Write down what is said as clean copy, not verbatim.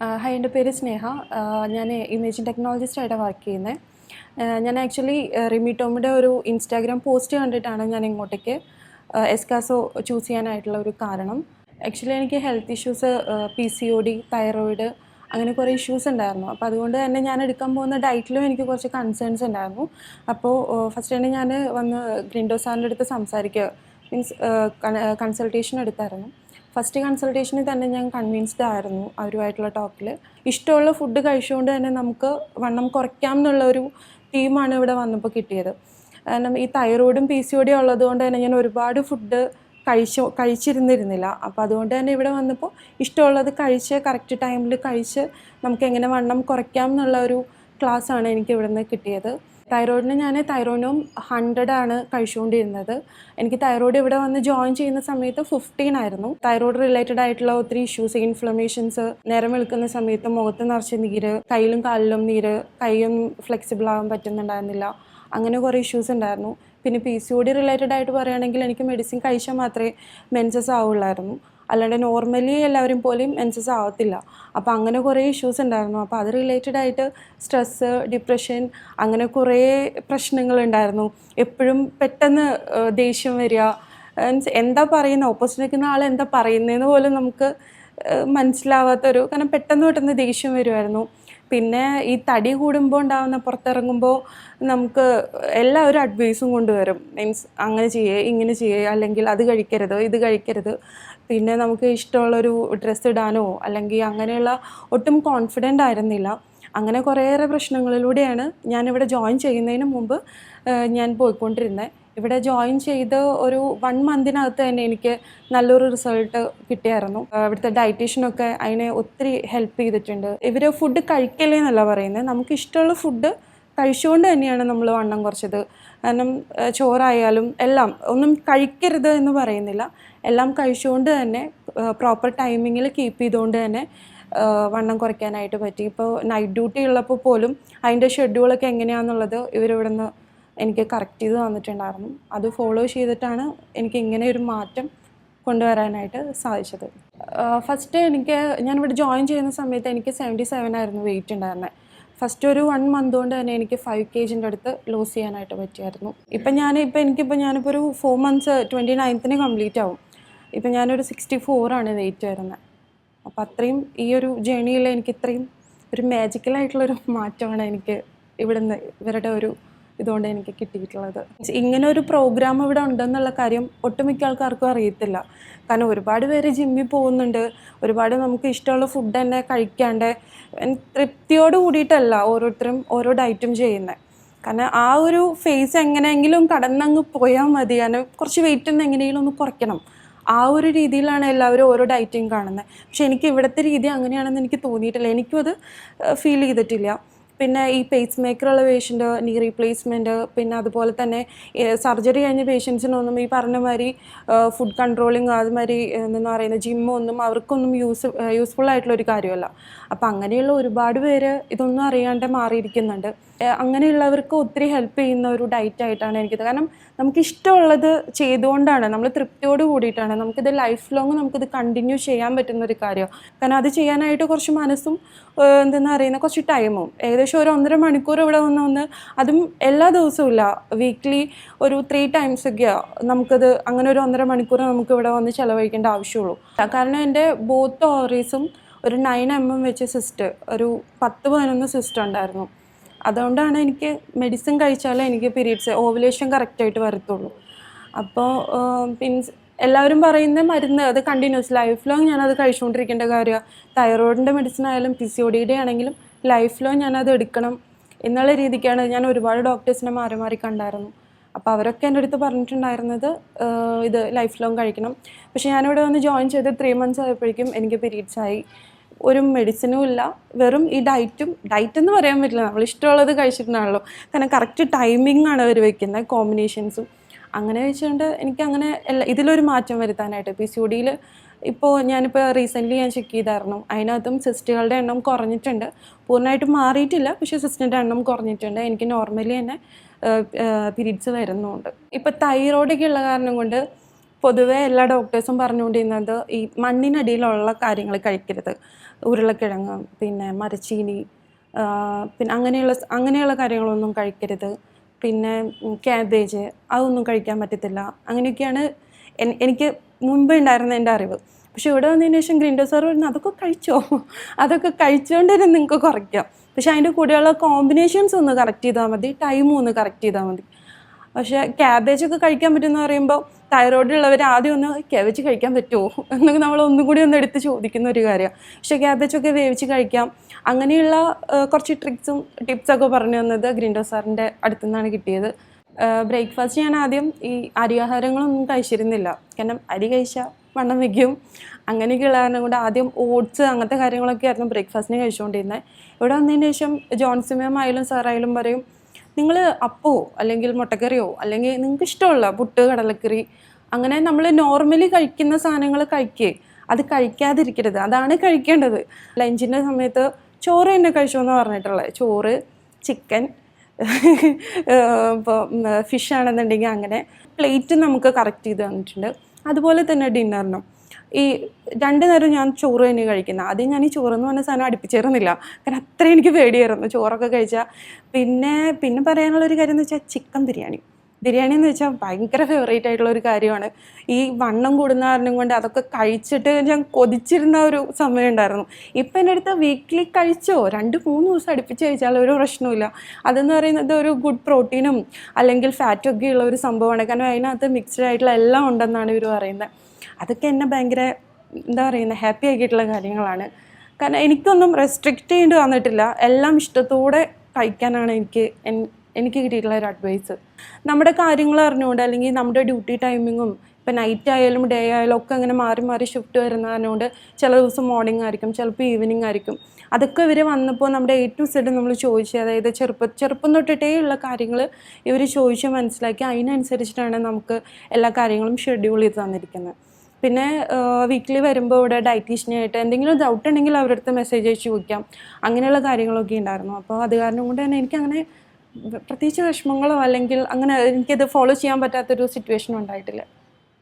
Hi, എൻ്റെ പേര് സ്നേഹ. ഞാൻ ഇമേജിംഗ് ടെക്നോളജിസ്റ്റായിട്ടാണ് വർക്ക് ചെയ്യുന്നത്. ഞാൻ ആക്ച്വലി റിമി ടോമിയുടെ ഒരു ഇൻസ്റ്റാഗ്രാം പോസ്റ്റ് കണ്ടിട്ടാണ് ഞാൻ ഇങ്ങോട്ടേക്ക് എസ്കാസോ ചൂസ് ചെയ്യാനായിട്ടുള്ള ഒരു കാരണം. ആക്ച്വലി എനിക്ക് ഹെൽത്ത് ഇഷ്യൂസ്, PCOD, തൈറോയിഡ്, അങ്ങനെ കുറേ ഇഷ്യൂസ് ഉണ്ടായിരുന്നു. അപ്പോൾ അതുകൊണ്ട് തന്നെ ഞാൻ എടുക്കാൻ പോകുന്ന ഡയറ്റിലും എനിക്ക് കുറച്ച് കൺസേൺസ് ഉണ്ടായിരുന്നു. അപ്പോൾ ഫസ്റ്റ് തന്നെ ഞാൻ വന്ന് ഗ്രിൻഡോ സാറിൻ്റെ അടുത്ത് സംസാരിക്കുക, മീൻസ് കൺസൾട്ടേഷൻ എടുത്തായിരുന്നു. ഫസ്റ്റ് കൺസൾട്ടേഷനിൽ തന്നെ ഞാൻ കൺവിൻസ്ഡ് ആയിരുന്നു അവരുമായിട്ടുള്ള ടോക്കിൽ. ഇഷ്ടമുള്ള ഫുഡ് കഴിച്ചുകൊണ്ട് തന്നെ നമുക്ക് വണ്ണം കുറയ്ക്കാം എന്നുള്ളൊരു തീമാണ് ഇവിടെ വന്നപ്പോൾ കിട്ടിയത്. കാരണം ഈ തൈറോയിഡും PCOD ഉള്ളതുകൊണ്ട് തന്നെ ഞാൻ ഒരുപാട് ഫുഡ് കഴിച്ചിരുന്നില്ല. അപ്പോൾ അതുകൊണ്ട് തന്നെ ഇവിടെ വന്നപ്പോൾ ഇഷ്ടമുള്ളത് കഴിച്ച് കറക്റ്റ് ടൈമിൽ കഴിച്ച് നമുക്ക് എങ്ങനെ വണ്ണം കുറയ്ക്കാം എന്നുള്ള ഒരു ക്ലാസ്സാണ് എനിക്ക് ഇവിടെ നിന്ന് കിട്ടിയത്. തൈറോയിഡിന് ഞാൻ തൈറോയിനും 100 ആണ് കഴിച്ചുകൊണ്ടിരുന്നത്. എനിക്ക് തൈറോയിഡ് ഇവിടെ വന്ന് ജോയിൻ ചെയ്യുന്ന സമയത്ത് 15 ആയിരുന്നു. തൈറോയിഡ് റിലേറ്റഡ് ആയിട്ടുള്ള ഒത്തിരി ഇഷ്യൂസ്, ഇൻഫ്ലമേഷൻസ്, നേരം വെളുക്കുന്ന സമയത്ത് മുഖത്ത് നിറച്ച് നീര്, കയ്യിലും കാലിലും നീര്, കൈയൊന്നും ഫ്ലെക്സിബിൾ ആകാൻ പറ്റുന്നുണ്ടായിരുന്നില്ല, അങ്ങനെ കുറേ ഇഷ്യൂസ് ഉണ്ടായിരുന്നു. പിന്നെ PCOD റിലേറ്റഡ് ആയിട്ട് പറയുകയാണെങ്കിൽ എനിക്ക് മെഡിസിൻ കഴിച്ചാൽ മാത്രമേ മെൻസസ് ആവുള്ളായിരുന്നു, അല്ലാണ്ട് നോർമലി എല്ലാവരും പോലും മെൻസസ് ആവത്തില്ല. അപ്പോൾ അങ്ങനെ കുറേ ഇഷ്യൂസ് ഉണ്ടായിരുന്നു. അപ്പോൾ അത് റിലേറ്റഡ് ആയിട്ട് സ്ട്രെസ്സ്, ഡിപ്രഷൻ, അങ്ങനെ കുറേ പ്രശ്നങ്ങളുണ്ടായിരുന്നു. എപ്പോഴും പെട്ടെന്ന് ദേഷ്യം വരിക, മീൻസ് എന്താ പറയുന്നത്, ഓപ്പോസിറ്റ് നിൽക്കുന്ന ആൾ എന്താ പറയുന്നതെന്ന് പോലും നമുക്ക് മനസ്സിലാവാത്തൊരു, കാരണം പെട്ടെന്ന് ദേഷ്യം വരുമായിരുന്നു. പിന്നെ ഈ തടി കൂടുമ്പോൾ ഉണ്ടാകുന്ന, പുറത്തിറങ്ങുമ്പോൾ നമുക്ക് എല്ലാവരും അഡ്വൈസും കൊണ്ടുവരും, മീൻസ് അങ്ങനെ ചെയ്യേ, ഇങ്ങനെ ചെയ്യേ, അല്ലെങ്കിൽ അത് കഴിക്കരുത്, ഇത് കഴിക്കരുത്. പിന്നെ നമുക്ക് ഇഷ്ടമുള്ളൊരു ഡ്രസ്സ് ഇടാനോ അല്ലെങ്കിൽ അങ്ങനെയുള്ള ഒട്ടും കോൺഫിഡൻ്റ് ആയിരുന്നില്ല. അങ്ങനെ കുറേയേറെ പ്രശ്നങ്ങളിലൂടെയാണ് ഞാനിവിടെ ജോയിൻ ചെയ്യുന്നതിന് മുമ്പ് ഞാൻ പോയിക്കൊണ്ടിരുന്നത്. ഇവിടെ ജോയിൻ ചെയ്ത് ഒരു 1 മന്തിനകത്ത് തന്നെ എനിക്ക് നല്ലൊരു റിസൾട്ട് കിട്ടിയായിരുന്നു. ഇവിടുത്തെ ഡയറ്റീഷ്യനൊക്കെ അതിനെ ഒത്തിരി ഹെൽപ്പ് ചെയ്തിട്ടുണ്ട്. ഇവർ ഫുഡ് കഴിക്കല്ലേ എന്നല്ല പറയുന്നത്, നമുക്ക് ഇഷ്ടമുള്ള ഫുഡ് കഴിച്ചുകൊണ്ട് തന്നെയാണ് നമ്മൾ വണ്ണം കുറച്ചത്. കാരണം ചോറായാലും എല്ലാം ഒന്നും കഴിക്കരുത് എന്ന് പറയുന്നില്ല, എല്ലാം കഴിച്ചുകൊണ്ട് തന്നെ പ്രോപ്പർ ടൈമിങ്ങിൽ കീപ്പ് ചെയ്തുകൊണ്ട് തന്നെ വണ്ണം കുറയ്ക്കാനായിട്ട് പറ്റി. ഇപ്പോൾ നൈറ്റ് ഡ്യൂട്ടി ഉള്ളപ്പോൾ പോലും അതിൻ്റെ ഷെഡ്യൂളൊക്കെ എങ്ങനെയാണെന്നുള്ളത് ഇവരിവിടെ നിന്ന് എനിക്ക് കറക്റ്റ് ചെയ്ത് തന്നിട്ടുണ്ടായിരുന്നു. അത് ഫോളോ ചെയ്തിട്ടാണ് എനിക്ക് ഇങ്ങനെ ഒരു മാറ്റം കൊണ്ടുവരാനായിട്ട് സാധിച്ചത്. ഫസ്റ്റ് ഞാനിവിടെ ജോയിൻ ചെയ്യുന്ന സമയത്ത് എനിക്ക് 77 ആയിരുന്നു വെയിറ്റ് ഉണ്ടായിരുന്നത്. ഫസ്റ്റ് ഒരു 1 മന്ത് കൊണ്ട് തന്നെ എനിക്ക് 5 kg അടുത്ത് ലോസ് ചെയ്യാനായിട്ട് പറ്റിയായിരുന്നു. ഞാനിപ്പോൾ ഒരു 4 മന്ത്സ് 29th കംപ്ലീറ്റ് ആവും. ഇപ്പം ഞാനൊരു 64 ആണ് വെയിറ്റ് വരുന്നത്. അപ്പോൾ അത്രയും ഈ ഒരു ജേണിയിൽ എനിക്ക് ഇത്രയും ഒരു മാജിക്കലായിട്ടുള്ളൊരു മാറ്റമാണ് എനിക്ക് ഇവരുടെ ഒരു ഇതുകൊണ്ട് എനിക്ക് കിട്ടിയിട്ടുള്ളത്. ഇങ്ങനെ ഒരു പ്രോഗ്രാം ഇവിടെ ഉണ്ടെന്നുള്ള കാര്യം ഒട്ടുമിക്ക ആൾക്കാർക്കും അറിയത്തില്ല. കാരണം ഒരുപാട് പേര് ജിമ്മിൽ പോകുന്നുണ്ട്, ഒരുപാട് നമുക്ക് ഇഷ്ടമുള്ള ഫുഡ് തന്നെ കഴിക്കാണ്ട് തൃപ്തിയോട് കൂടിയിട്ടല്ല ഓരോരുത്തരും ഓരോ ഡയറ്റും ചെയ്യുന്നത്. കാരണം ആ ഒരു ഫേസ് എങ്ങനെയെങ്കിലും കടന്നങ്ങ് പോയാൽ മതി, കാരണം കുറച്ച് വെയിറ്റ് ഒന്ന് എങ്ങനെയെങ്കിലും ഒന്ന് കുറയ്ക്കണം, ആ ഒരു രീതിയിലാണ് എല്ലാവരും ഓരോ ഡയറ്റിങ് കാണുന്നത്. പക്ഷെ എനിക്ക് ഇവിടുത്തെ രീതി അങ്ങനെയാണെന്ന് എനിക്ക് തോന്നിയിട്ടില്ല, എനിക്കും അത് ഫീൽ ചെയ്തിട്ടില്ല. പിന്നെ ഈ പേസ് മേക്കറുള്ള പേഷ്യൻ്റ്, നീ റീപ്ലേസ്മെൻറ്റ്, പിന്നെ അതുപോലെ തന്നെ സർജറി കഴിഞ്ഞ പേഷ്യൻസിനൊന്നും ഈ പറഞ്ഞ മാതിരി ഫുഡ് കൺട്രോളിങ്, അതുമാതിരി എന്താ പറയുന്നത് ജിമ്മൊന്നും അവർക്കൊന്നും യൂസ്ഫുൾ ആയിട്ടുള്ളൊരു കാര്യമല്ല. അപ്പം അങ്ങനെയുള്ള ഒരുപാട് പേര് ഇതൊന്നും അറിയാണ്ട് മാറിയിരിക്കുന്നുണ്ട്. അങ്ങനെയുള്ളവർക്ക് ഒത്തിരി ഹെൽപ്പ് ചെയ്യുന്ന ഒരു ഡയറ്റായിട്ടാണ് എനിക്കിത്. കാരണം നമുക്കിഷ്ടമുള്ളത് ചെയ്തുകൊണ്ടാണ്, നമ്മൾ തൃപ്തിയോട് കൂടിയിട്ടാണ് നമുക്കിത് ലൈഫ് ലോങ് നമുക്കിത് കണ്ടിന്യൂ ചെയ്യാൻ പറ്റുന്നൊരു കാര്യമാണ്. കാരണം അത് ചെയ്യാനായിട്ട് കുറച്ച് മനസ്സും എന്തെന്ന് പറയുന്നത് കുറച്ച് ടൈമും, ഏകദേശം ഒരു 1.5 മണിക്കൂർ ഇവിടെ വന്ന് അതും എല്ലാ ദിവസവും ഇല്ല, വീക്ക്ലി ഒരു 3 times ഒക്കെയാണ് നമുക്കത്, അങ്ങനെ ഒരു 1.5 മണിക്കൂർ നമുക്ക് ഇവിടെ വന്ന് ചിലവഴിക്കേണ്ട ആവശ്യമുള്ളൂ. കാരണം എൻ്റെ ബോത്ത് ഓവറീസും ഒരു 9 mm വെച്ച് സിസ്റ്റ്, ഒരു 10-11 സിസ്റ്റ് ഉണ്ടായിരുന്നു. അതുകൊണ്ടാണ് എനിക്ക് മെഡിസിൻ കഴിച്ചാലേ എനിക്ക് പീരീഡ്സ്, ഓവുലേഷൻ കറക്റ്റായിട്ട് വരത്തുള്ളൂ. അപ്പോൾ മീൻസ് എല്ലാവരും പറയുന്ന മരുന്ന് അത് കണ്ടിന്യൂസ് ലൈഫ് ലോങ് ഞാനത് കഴിച്ചുകൊണ്ടിരിക്കേണ്ട കാര്യമാണ്. തൈറോയിഡിൻ്റെ മെഡിസിൻ ആയാലും PCOD ആണെങ്കിലും ലൈഫ് ലോങ് ഞാനത് എടുക്കണം എന്നുള്ള രീതിക്കാണ്. ഞാൻ ഒരുപാട് ഡോക്ടേഴ്സിനെ മാറി കണ്ടായിരുന്നു. അപ്പോൾ അവരൊക്കെ എൻ്റെ അടുത്ത് പറഞ്ഞിട്ടുണ്ടായിരുന്നത് ഇത് ലൈഫ് ലോങ് കഴിക്കണം. പക്ഷേ ഞാനിവിടെ വന്ന് ജോയിൻ ചെയ്ത് 3 months ആയപ്പോഴേക്കും എനിക്ക് പീരീഡ്സ് ആയി. ഒരു മെഡിസിനും ഇല്ല, വെറും ഈ ഡയറ്റ് എന്ന് പറയാൻ പറ്റില്ല, നമ്മൾ ഇഷ്ടമുള്ളത് കഴിച്ചിട്ടുണ്ടാണല്ലോ. കാരണം കറക്റ്റ് ടൈമിംഗ് ആണ് അവർ വെക്കുന്നത്, കോമ്പിനേഷൻസും. അങ്ങനെ വെച്ചുകൊണ്ട് എനിക്കങ്ങനെ ഇതിലൊരു മാറ്റം വരുത്താനായിട്ട് PCODയിൽ ഞാനിപ്പോൾ റീസെൻ്റ്ലി ഞാൻ ചെക്ക് ചെയ്തായിരുന്നു, അതിനകത്തും സിസ്റ്റുകളുടെ എണ്ണം കുറഞ്ഞിട്ടുണ്ട്. പൂർണ്ണമായിട്ടും മാറിയിട്ടില്ല, പക്ഷേ സിസ്റ്റിൻ്റെ എണ്ണം കുറഞ്ഞിട്ടുണ്ട്. എനിക്ക് നോർമലി തന്നെ പീരീഡ്സ് വരുന്നുണ്ട്. ഇപ്പോൾ തൈറോയിഡൊക്കെ ഉള്ള കാരണം കൊണ്ട് പൊതുവേ എല്ലാ ഡോക്ടേഴ്സും പറഞ്ഞുകൊണ്ടിരുന്നത് ഈ മണ്ണിനടിയിലുള്ള കാര്യങ്ങൾ കഴിക്കരുത്. ഉരുളക്കിഴങ്ങ്, പിന്നെ മരച്ചീനി, പിന്നെ അങ്ങനെയുള്ള കാര്യങ്ങളൊന്നും കഴിക്കരുത്. പിന്നെ ക്യാബേജ് അതൊന്നും കഴിക്കാൻ പറ്റത്തില്ല. അങ്ങനെയൊക്കെയാണ് എനിക്ക് മുൻപ് ഉണ്ടായിരുന്ന എൻ്റെ അറിവ്. പക്ഷെ ഇവിടെ വന്നതിന് ശേഷം ഗ്രിൻഡോ സാർ പറഞ്ഞു അതൊക്കെ കഴിച്ചോ, അതൊക്കെ കഴിച്ചുകൊണ്ട് തന്നെ നിങ്ങൾക്ക് കുറയ്ക്കാം. പക്ഷെ അതിൻ്റെ കൂടെയുള്ള കോമ്പിനേഷൻസ് ഒന്ന് കറക്റ്റ് ചെയ്താൽ മതി, ടൈമും ഒന്ന് കറക്റ്റ് ചെയ്താൽ മതി. പക്ഷേ ക്യാബേജൊക്കെ കഴിക്കാൻ പറ്റുമെന്ന് പറയുമ്പോൾ തൈറോയ്ഡ് ഉള്ളവർ ആദ്യം ഒന്ന് ക്യാബേജ് കഴിക്കാൻ പറ്റുമോ എന്നൊക്കെ നമ്മൾ ഒന്നും കൂടി ഒന്ന് എടുത്ത് ചോദിക്കുന്ന ഒരു കാര്യമാണ്. പക്ഷേ ക്യാബേജൊക്കെ വേവിച്ച് കഴിക്കാം. അങ്ങനെയുള്ള കുറച്ച് ട്രിക്സും ടിപ്സൊക്കെ പറഞ്ഞു തന്നത് ഗ്രിൻഡോ സാറിൻ്റെ അടുത്തു നിന്നാണ് കിട്ടിയത്. ബ്രേക്ക്ഫാസ്റ്റ് ഞാൻ ആദ്യം ഈ അരിയാഹാരങ്ങളൊന്നും കഴിച്ചിരുന്നില്ല. കാരണം അരി കഴിച്ചാൽ വണ്ണം വയ്ക്കും, അങ്ങനെയൊക്കെയുള്ള കാരണം കൊണ്ട് ആദ്യം ഓട്സ് അങ്ങനത്തെ കാര്യങ്ങളൊക്കെ ആയിരുന്നു ബ്രേക്ക്ഫാസ്റ്റിന് കഴിച്ചുകൊണ്ടിരുന്നത്. ഇവിടെ വന്നതിന് ശേഷം ജോൺസൺ മാം ആയാലും സാറായാലും പറയും, നിങ്ങൾ അപ്പോ അല്ലെങ്കിൽ മുട്ടക്കറിയോ അല്ലെങ്കിൽ നിങ്ങൾക്ക് ഇഷ്ടമുള്ള പുട്ട്, കടലക്കറി, അങ്ങനെ നമ്മൾ നോർമലി കഴിക്കുന്ന സാധനങ്ങൾ കഴിക്കേ, അത് കഴിക്കാതിരിക്കരുത്, അതാണ് കഴിക്കേണ്ടത്. ലഞ്ചിൻ്റെ സമയത്ത് ചോറ് തന്നെ കഴിച്ചോന്ന് പറഞ്ഞിട്ടുള്ളത്. ചോറ്, ചിക്കൻ, ഇപ്പോൾ ഫിഷ് ആണെന്നുണ്ടെങ്കിൽ അങ്ങനെ പ്ലേറ്റ് നമുക്ക് കറക്റ്റ് ചെയ്ത് തന്നിട്ടുണ്ട്. അതുപോലെ തന്നെ ഡിന്നറിനും ഈ 2 നേരം ഞാൻ ചോറ് തന്നെ കഴിക്കുന്നത്. ആദ്യം ഞാൻ ഈ ചോറെന്ന് പറഞ്ഞ സാധനം അടുപ്പിച്ചേരുന്നില്ല, കാരണം അത്രയും എനിക്ക് പേടിയായിരുന്നു ചോറൊക്കെ കഴിച്ചാൽ. പിന്നെ പറയാനുള്ളൊരു കാര്യം എന്ന് വെച്ചാൽ ചിക്കൻ ബിരിയാണി എന്ന് വെച്ചാൽ ഭയങ്കര ഫേവറേറ്റ് ആയിട്ടുള്ള ഒരു കാര്യമാണ്. ഈ വണ്ണം കൂടുന്ന കാരണം കൊണ്ട് അതൊക്കെ കഴിച്ചിട്ട് ഞാൻ കൊതിച്ചിരുന്ന ഒരു സമയം ഉണ്ടായിരുന്നു. ഇപ്പം എൻ്റെ അടുത്ത് വീക്കിലി കഴിച്ചോ 2-3 ദിവസം അടുപ്പിച്ച് കഴിച്ചാൽ ഒരു പ്രശ്നമില്ല. അതെന്ന് പറയുന്നത് ഒരു ഗുഡ് പ്രോട്ടീനും അല്ലെങ്കിൽ ഫാറ്റും ഒക്കെ ഉള്ള ഒരു സംഭവമാണ്. കാരണം അതിനകത്ത് മിക്സ്ഡ് ആയിട്ടുള്ള എല്ലാം ഉണ്ടെന്നാണ് ഇവർ പറയുന്നത്. അതൊക്കെ എന്നെ ഭയങ്കര എന്താ പറയുന്നത് ഹാപ്പി ആക്കിയിട്ടുള്ള കാര്യങ്ങളാണ്. കാരണം എനിക്കൊന്നും റെസ്ട്രിക്റ്റ് ചെയ്യേണ്ടി വന്നിട്ടില്ല. എല്ലാം ഇഷ്ടത്തോടെ കഴിക്കാനാണ് എനിക്ക് കിട്ടിയിട്ടുള്ള ഒരു അഡ്വൈസ്. നമ്മുടെ കാര്യങ്ങൾ അറിഞ്ഞുകൊണ്ട് അല്ലെങ്കിൽ നമ്മുടെ ഡ്യൂട്ടി ടൈമിങ്ങും ഇപ്പം നൈറ്റ് ആയാലും ഡേ ആയാലും ഒക്കെ അങ്ങനെ മാറി മാറി ഷിഫ്റ്റ് വരുന്നതുകൊണ്ട് ചില ദിവസം മോർണിംഗ് ആയിരിക്കും, ചിലപ്പോൾ ഈവനിങ് ആയിരിക്കും. അതൊക്കെ ഇവർ വന്നപ്പോൾ നമ്മുടെ A to Z നമ്മൾ ചോദിച്ച്, അതായത് ചെറുപ്പം തൊട്ടിട്ടേ ഉള്ള കാര്യങ്ങൾ ഇവർ ചോദിച്ച് മനസ്സിലാക്കി അതിനനുസരിച്ചിട്ടാണ് നമുക്ക് എല്ലാ കാര്യങ്ങളും ഷെഡ്യൂൾ ചെയ്ത് തന്നിരിക്കുന്നത്. പിന്നെ വീക്കിലി വരുമ്പോൾ ഇവിടെ ഡയറ്റീഷ്യനായിട്ട് എന്തെങ്കിലും ഡൗട്ട് ഉണ്ടെങ്കിൽ അവരുടെ അടുത്ത് മെസ്സേജ് അയച്ച് ചോദിക്കാം. അങ്ങനെയുള്ള കാര്യങ്ങളൊക്കെ ഉണ്ടായിരുന്നു. അപ്പോൾ അത് കാരണം കൊണ്ട് തന്നെ എനിക്കങ്ങനെ പ്രത്യേകിച്ച് വിഷമങ്ങളോ അല്ലെങ്കിൽ അങ്ങനെ എനിക്കത് ഫോളോ ചെയ്യാൻ പറ്റാത്തൊരു സിറ്റുവേഷൻ ഉണ്ടായിട്ടില്ല.